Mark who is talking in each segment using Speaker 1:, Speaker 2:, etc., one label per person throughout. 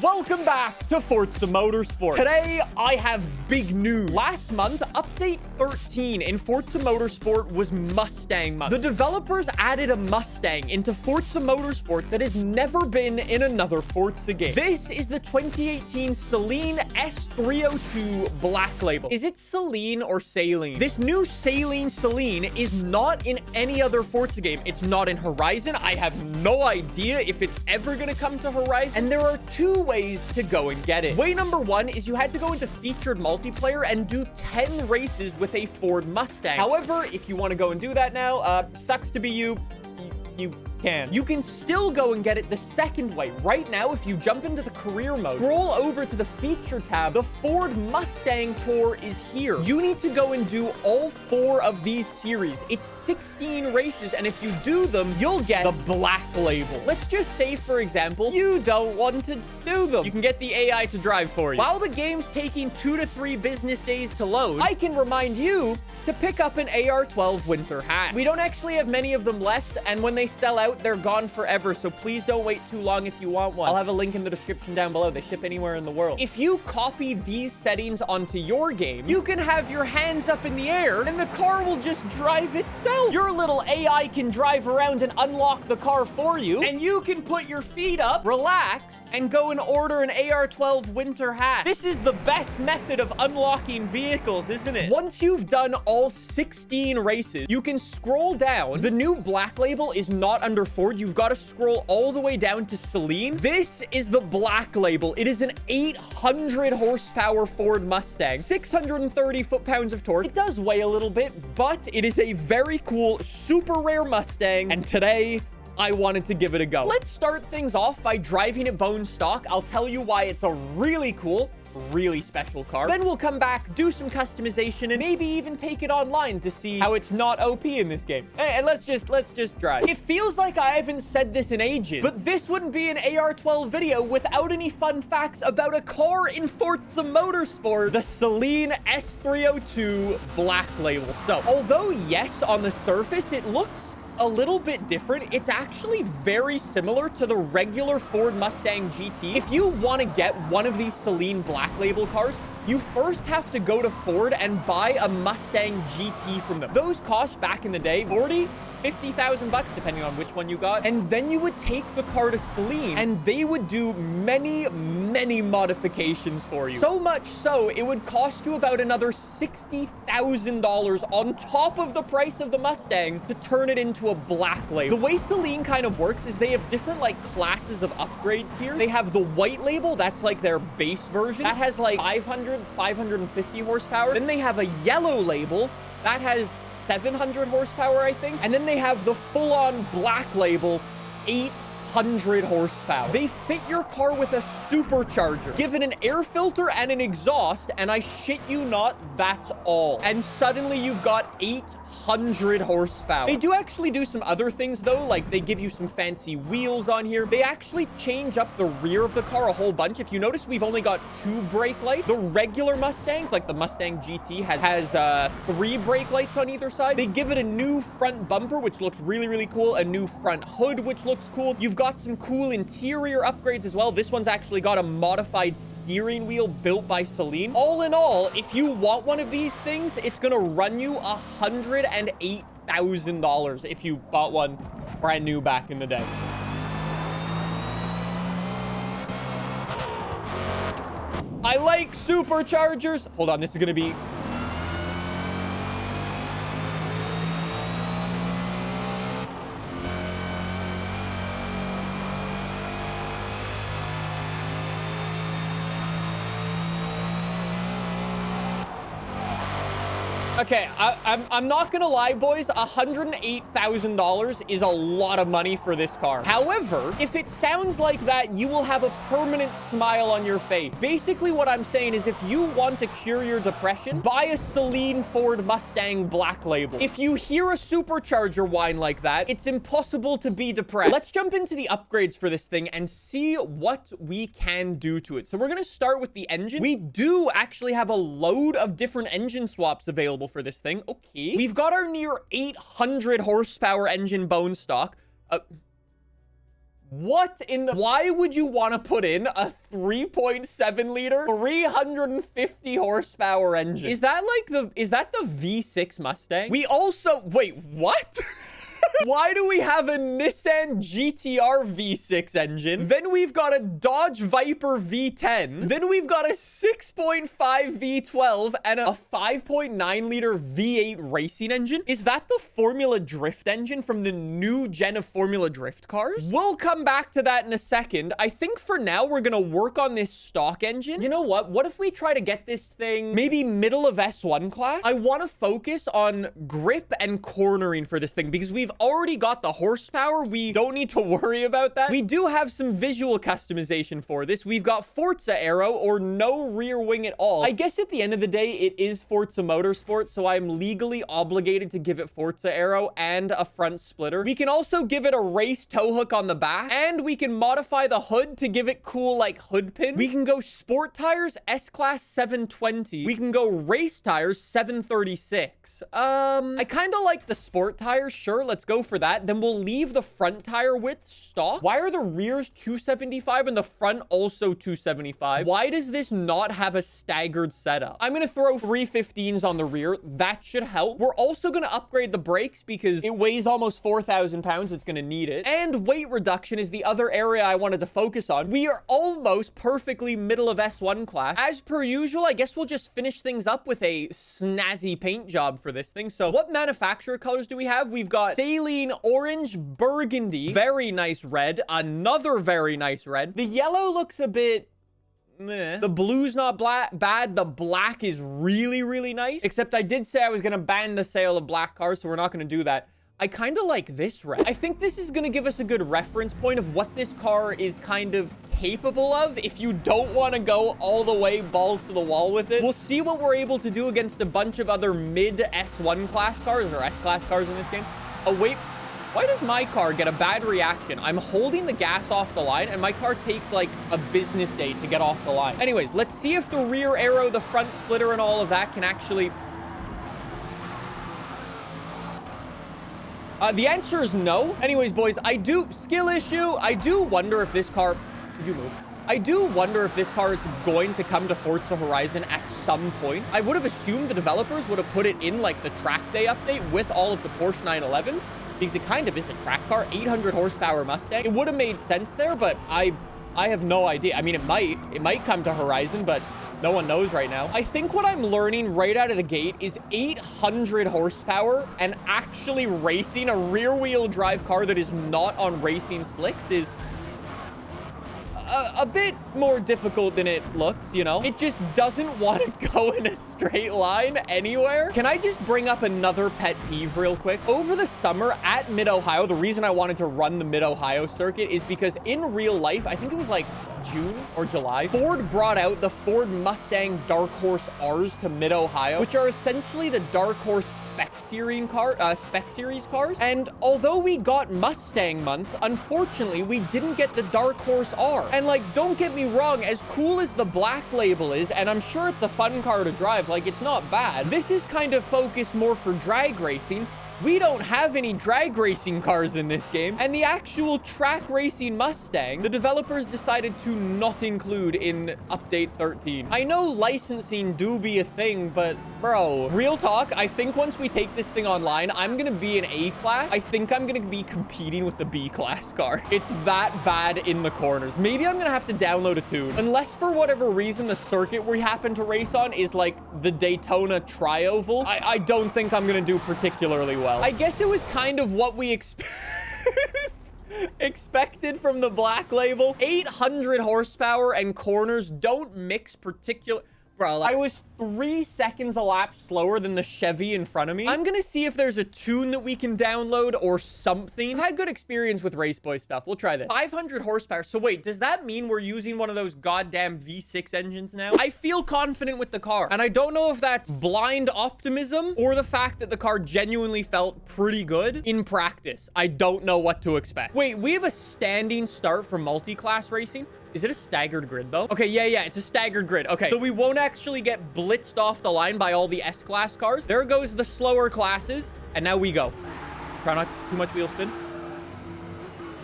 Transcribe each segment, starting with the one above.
Speaker 1: Welcome back to Forza Motorsport. Today, I have big news. Last month, update 13 in Forza Motorsport was Mustang month. The developers added a Mustang into Forza Motorsport that has never been in another Forza game. This is the 2018 Saleen S302 Black Label. Is it Saleen or Saleen? This new Saleen is not in any other Forza game. It's not in Horizon. I have no idea if it's ever going to come to Horizon. And there are two ways to go and get it. Way number one is you had to go into featured multiplayer and do 10 races with a Ford Mustang. However, if you want to go and do that now, sucks to be you. You can. You can still go and get it the second way. Right now, if you jump into the career mode, scroll over to the feature tab, the Ford Mustang Tour is here. You need to go and do all 4 of these series. It's 16 races, and if you do them, you'll get the Black Label. Let's just say, for example, you don't want to do them. You can get the AI to drive for you. While the game's taking 2 to 3 business days to load, I can remind you to pick up an AR-12 winter hat. We don't actually have many of them left, and when they sell out, they're gone forever, so please don't wait too long if you want one. I'll have a link in the description down below. They ship anywhere in the world. If you copy these settings onto your game, you can have your hands up in the air and the car will just drive itself. Your little AI can drive around and unlock the car for you, and you can put your feet up, relax, and go and order an AR-12 winter hat. This is the best method of unlocking vehicles, isn't it? Once you've done all 16 races, you can scroll down. The new Black Label is not under Ford. You've got to scroll all the way down to Saleen. This is the Black Label. It is an 800 horsepower Ford Mustang, 630 foot-pounds of torque. It does weigh a little bit, but it is a very cool, super rare Mustang, and today I wanted to give it a go. Let's start things off by driving it bone stock. I'll tell you why it's a really cool, really special car. Then we'll come back, do some customization, and maybe even take it online to see how it's not OP in this game. And let's just drive. It feels like I haven't said this in ages, but this wouldn't be an AR-12 video without any fun facts about a car in Forza Motorsport, the Saleen S302 Black Label. So, although yes, on the surface, it looks a little bit different, it's actually very similar to the regular Ford Mustang GT. If you want to get one of these Saleen Black Label cars, you first have to go to Ford and buy a Mustang GT from them. Those cost back in the day 40, 50,000 bucks, depending on which one you got. And then you would take the car to Saleen and they would do many modifications for you. So much so, it would cost you about another $60,000 on top of the price of the Mustang to turn it into a Black Label. The way Saleen kind of works is they have different like classes of upgrade tiers. They have the White Label, that's like their base version. That has like 550 horsepower. Then they have a Yellow Label that has 700 horsepower, I think. And then they have the full-on Black Label, 800 horsepower. They fit your car with a supercharger, give it an air filter and an exhaust, and I shit you not, that's all. And suddenly you've got 800 horsepower. They do actually do some other things though, like they give you some fancy wheels on here. They actually change up the rear of the car a whole bunch. If you notice, we've only got 2 brake lights. The regular Mustangs, like the Mustang GT, has 3 brake lights on either side. They give it a new front bumper, which looks really cool, a new front hood, which looks cool. You've got some cool interior upgrades as well. This one's actually got a modified steering wheel built by Saleen. All in all, if you want one of these things, it's gonna run you $108,000 if you bought one brand new back in the day. I like superchargers. Hold on, this is gonna be... Okay, I'm not gonna lie, boys. $108,000 is a lot of money for this car. However, if it sounds like that, you will have a permanent smile on your face. Basically, what I'm saying is if you want to cure your depression, buy a Saleen Ford Mustang Black Label. If you hear a supercharger whine like that, it's impossible to be depressed. Let's jump into the upgrades for this thing and see what we can do to it. So we're gonna start with the engine. We do actually have a load of different engine swaps available for this thing. Okay. We've got our near 800 horsepower engine bone stock. What in the... Why would you want to put in a 3.7 liter, 350 horsepower engine? Is that like the... Is that the V6 Mustang? We also... Wait, what? Why do we have a Nissan GTR V6 engine? Then we've got a Dodge Viper V10. Then we've got a 6.5 V12 and a 5.9 liter V8 racing engine. Is that the Formula Drift engine from the new gen of Formula Drift cars? We'll come back to that in a second. I think for now, we're going to work on this stock engine. You know what? What if we try to get this thing maybe middle of S1 class? I want to focus on grip and cornering for this thing because we've already got the horsepower. We don't need to worry about that. We do have some visual customization for this. We've got Forza Aero or no rear wing at all. I guess at the end of the day, it is Forza Motorsport, so I'm legally obligated to give it Forza Aero and a front splitter. We can also give it a race tow hook on the back, and we can modify the hood to give it cool, like, hood pins. We can go sport tires, S-Class 720. We can go race tires, 736. I kind of like the sport tires. Sure, let's go for that. Then we'll leave the front tire width stock. Why are the rears 275 and the front also 275? Why does this not have a staggered setup? I'm going to throw 315s on the rear. That should help. We're also going to upgrade the brakes because it weighs almost 4,000 pounds. It's going to need it. And weight reduction is the other area I wanted to focus on. We are almost perfectly middle of S1 class. As per usual, I guess we'll just finish things up with a snazzy paint job for this thing. So what manufacturer colors do we have? We've got Saleen orange, burgundy, very nice red, another very nice red. The yellow looks a bit meh. The blue's not bad. The black is really, really nice. Except I did say I was going to ban the sale of black cars, so we're not going to do that. I kind of like this red. I think this is going to give us a good reference point of what this car is kind of capable of if you don't want to go all the way balls to the wall with it. We'll see what we're able to do against a bunch of other mid S1 class cars or S-Class cars in this game. Oh, wait. Why does my car get a bad reaction? I'm holding the gas off the line, and my car takes, like, a business day to get off the line. Anyways, let's see if the rear aero, the front splitter, and all of that can actually... the answer is no. Anyways, boys, skill issue. I do wonder if this car... Did you move? I do wonder if this car is going to come to Forza Horizon at some point. I would have assumed the developers would have put it in, like, the track day update with all of the Porsche 911s. Because it kind of is a track car, 800 horsepower Mustang. It would have made sense there, but I have no idea. I mean, it might come to Horizon, but no one knows right now. I think what I'm learning right out of the gate is 800 horsepower and actually racing a rear-wheel drive car that is not on racing slicks is a bit more difficult than it looks, you know? It just doesn't want to go in a straight line anywhere. Can I just bring up another pet peeve real quick? Over the summer at Mid-Ohio, the reason I wanted to run the Mid-Ohio circuit is because in real life, I think it was like June or July, Ford brought out the Ford Mustang Dark Horse Rs to Mid-Ohio, which are essentially the Dark Horse spec series cars. And although we got Mustang month, unfortunately, we didn't get the Dark Horse R. And like, don't get me wrong, as cool as the black label is, and I'm sure it's a fun car to drive, like it's not bad. This is kind of focused more for drag racing. We don't have any drag racing cars in this game, and the actual track racing Mustang, the developers decided to not include in Update 13. I know licensing do be a thing, but bro, real talk, I think once we take this thing online, I'm gonna be an A class. I think I'm gonna be competing with the B class car. It's that bad in the corners. Maybe I'm gonna have to download a tune. Unless for whatever reason, the circuit we happen to race on is like the Daytona Tri-Oval. I don't think I'm gonna do particularly well. I guess it was kind of what we expected from the black label. 800 horsepower and corners don't mix particular... Bro, I was 3 seconds a lap slower than the Chevy in front of me. I'm gonna see if there's a tune that we can download or something. I've had good experience with Race Boy stuff. We'll try this. 500 horsepower. So wait, does that mean we're using one of those goddamn V6 engines now? I feel confident with the car, and I don't know if that's blind optimism or the fact that the car genuinely felt pretty good in practice. I don't know what to expect. Wait, we have a standing start for multi-class racing. Is it a staggered grid, though? Okay, yeah, it's a staggered grid. Okay, so we won't actually get blitzed off the line by all the S-Class cars. There goes the slower classes, and now we go. Try not too much wheel spin.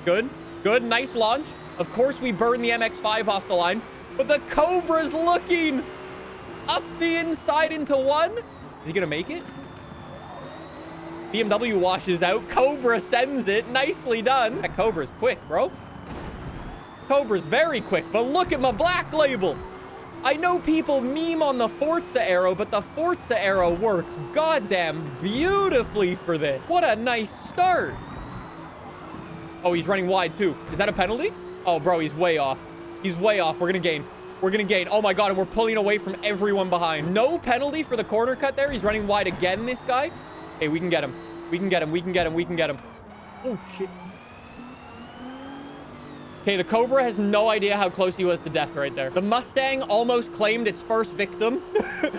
Speaker 1: Good. Good, nice launch. Of course, we burned the MX-5 off the line, but the Cobra's looking up the inside into one. Is he gonna make it? BMW washes out. Cobra sends it. Nicely done. That Cobra's quick, bro. Cobra's very quick, but look at my black label. I know people meme on the Forza arrow, but the Forza arrow works goddamn beautifully for this. What a nice start. Oh, he's running wide too. Is that a penalty? Oh, bro, he's way off. He's way off. We're gonna gain. We're gonna gain. Oh my God, and we're pulling away from everyone behind. No penalty for the corner cut there. He's running wide again, this guy. Hey, we can get him. We can get him. We can get him. We can get him. Oh, shit. Okay, the Cobra has no idea how close he was to death right there. The Mustang almost claimed its first victim.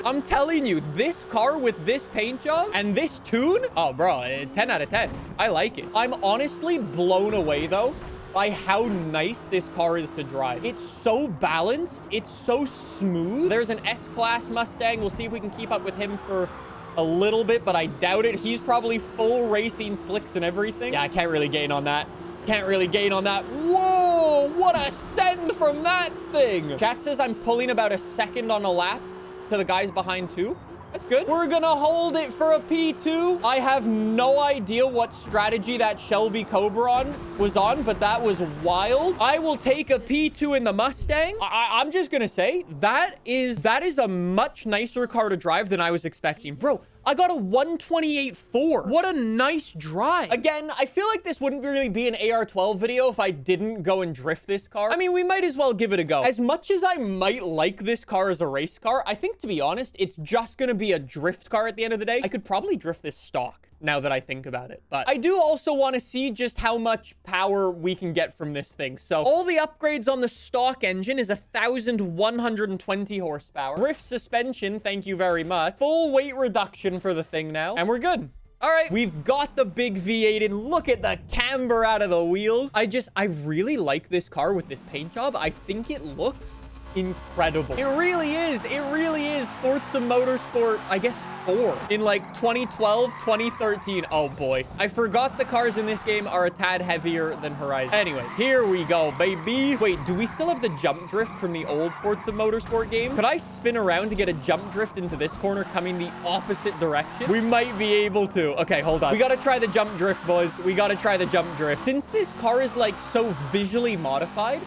Speaker 1: I'm telling you, this car with this paint job and this tune, oh, bro, 10 out of 10. I like it. I'm honestly blown away, though, by how nice this car is to drive. It's so balanced. It's so smooth. There's an S-Class Mustang. We'll see if we can keep up with him for a little bit, but I doubt it. He's probably full racing slicks and everything. Yeah, I can't really gain on that. Can't really gain on that. Whoa, what a send from that thing. Chat says I'm pulling about a second on a lap to the guys behind too. That's good. We're gonna hold it for a P2. I have no idea what strategy that Shelby Cobra was on, but that was wild. I will take a P2 in the Mustang. I'm just gonna say that is a much nicer car to drive than I was expecting. Bro, I got a 128.4. What a nice drive. Again, I feel like this wouldn't really be an AR12 video if I didn't go and drift this car. I mean, we might as well give it a go. As much as I might like this car as a race car, I think, to be honest, it's just gonna be a drift car at the end of the day. I could probably drift this stock now that I think about it. But I do also want to see just how much power we can get from this thing. So all the upgrades on the stock engine is 1,120 horsepower. Drift suspension, thank you very much. Full weight reduction for the thing now. And we're good. All right, we've got the big V8 and look at the camber out of the wheels. I really like this car with this paint job. I think it looks incredible. It really is. It really is Forza Motorsport, I guess, 4 in like 2012, 2013. Oh boy. I forgot the cars in this game are a tad heavier than Horizon. Anyways, here we go, baby. Wait, do we still have the jump drift from the old Forza Motorsport game? Could I spin around to get a jump drift into this corner coming the opposite direction? We might be able to. Okay, hold on. We got to try the jump drift, boys. We got to try the jump drift. Since this car is like so visually modified,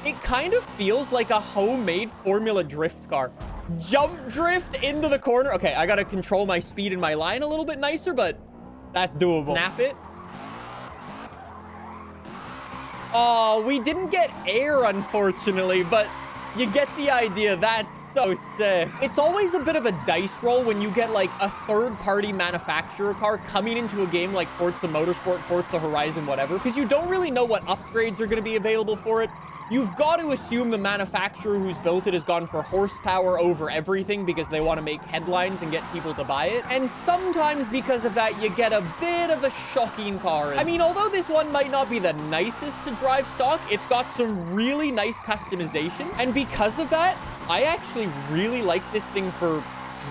Speaker 1: it kind of feels like a homemade Formula Drift car. Jump drift into the corner. Okay, I gotta control my speed and my line a little bit nicer, but that's doable. Snap it. Oh, we didn't get air, unfortunately, but you get the idea. That's so sick. It's always a bit of a dice roll when you get like a third-party manufacturer car coming into a game like Forza Motorsport, Forza Horizon, whatever, because you don't really know what upgrades are going to be available for it. You've got to assume the manufacturer who's built it has gone for horsepower over everything because they want to make headlines and get people to buy it. And sometimes because of that, you get a bit of a shocking car. I mean, although this one might not be the nicest to drive stock, it's got some really nice customization. And because of that, I actually really like this thing for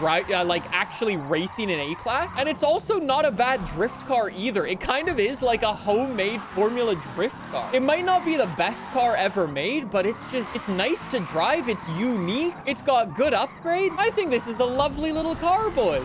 Speaker 1: like actually racing in A-Class. And it's also not a bad drift car either. It kind of is like a homemade Formula Drift car. It might not be the best car ever made, but it's nice to drive. It's unique. It's got good upgrade. I think this is a lovely little car, boys.